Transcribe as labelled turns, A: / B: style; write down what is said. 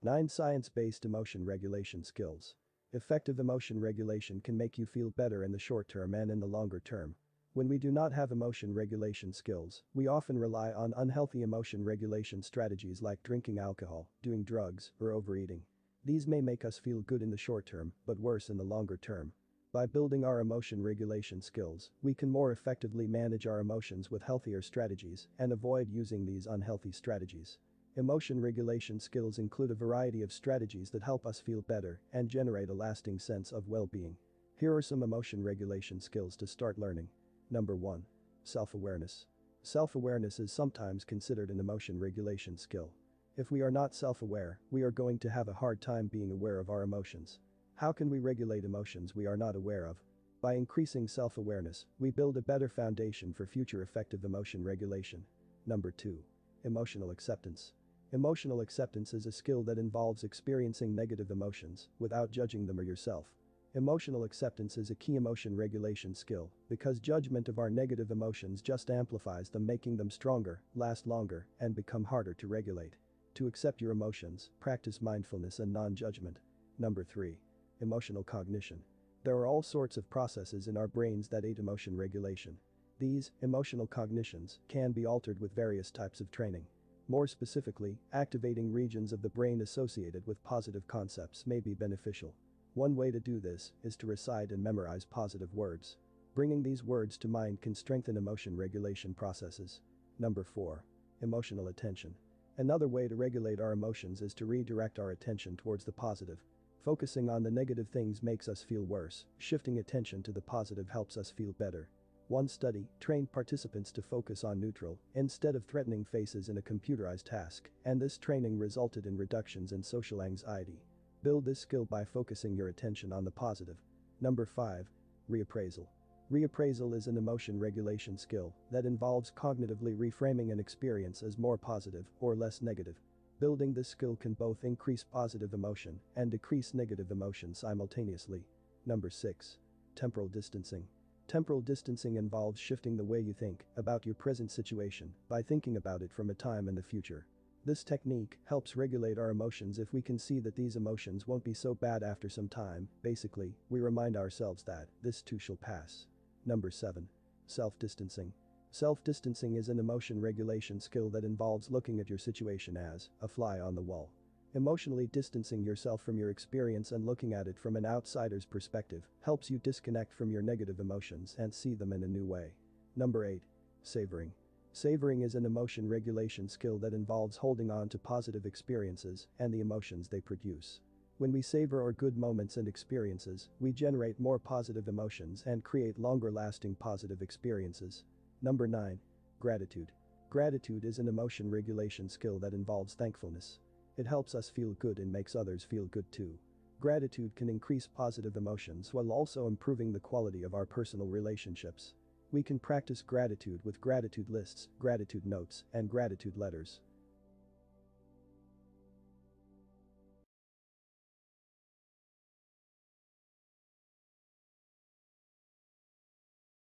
A: 9 Science-based emotion regulation skills. Effective emotion regulation can make you feel better in the short term and in the longer term. When we do not have emotion regulation skills, we often rely on unhealthy emotion regulation strategies like drinking alcohol, doing drugs, or overeating. These may make us feel good in the short term, but worse in the longer term. By building our emotion regulation skills, we can more effectively manage our emotions with healthier strategies and avoid using these unhealthy strategies. Emotion regulation skills include a variety of strategies that help us feel better and generate a lasting sense of well-being. Here are some emotion regulation skills to start learning. Number 1. Self-awareness. Self-awareness is sometimes considered an emotion regulation skill. If we are not self-aware, we are going to have a hard time being aware of our emotions. How can we regulate emotions we are not aware of? By increasing self-awareness, we build a better foundation for future effective emotion regulation. Number 2. Emotional acceptance. Emotional acceptance is a skill that involves experiencing negative emotions without judging them or yourself. Emotional acceptance is a key emotion regulation skill because judgment of our negative emotions just amplifies them, making them stronger, last longer, and become harder to regulate. To accept your emotions, practice mindfulness and non-judgment. Number 3. Emotional cognition. There are all sorts of processes in our brains that aid emotion regulation. These, emotional cognitions, can be altered with various types of training. More specifically, activating regions of the brain associated with positive concepts may be beneficial. One way to do this is to recite and memorize positive words. Bringing these words to mind can strengthen emotion regulation processes. Number 4. Emotional attention. Another way to regulate our emotions is to redirect our attention towards the positive. Focusing on the negative things makes us feel worse, shifting attention to the positive helps us feel better. One study trained participants to focus on neutral instead of threatening faces in a computerized task, and this training resulted in reductions in social anxiety. Build this skill by focusing your attention on the positive. Number 5. Reappraisal. Reappraisal is an emotion regulation skill that involves cognitively reframing an experience as more positive or less negative. Building this skill can both increase positive emotion and decrease negative emotion simultaneously. Number 6. Temporal distancing. Temporal distancing involves shifting the way you think about your present situation by thinking about it from a time in the future. This technique helps regulate our emotions if we can see that these emotions won't be so bad after some time. Basically, we remind ourselves that this too shall pass. Number 7. Self-distancing. Self-distancing is an emotion regulation skill that involves looking at your situation as a fly on the wall. Emotionally distancing yourself from your experience and looking at it from an outsider's perspective helps you disconnect from your negative emotions and see them in a new way. Number 8. Savoring. Savoring is an emotion regulation skill that involves holding on to positive experiences and the emotions they produce. When we savor our good moments and experiences, we generate more positive emotions and create longer-lasting positive experiences. Number 9. Gratitude. Gratitude is an emotion regulation skill that involves thankfulness. It helps us feel good and makes others feel good too. Gratitude can increase positive emotions while also improving the quality of our personal relationships. We can practice gratitude with gratitude lists, gratitude notes, and gratitude letters.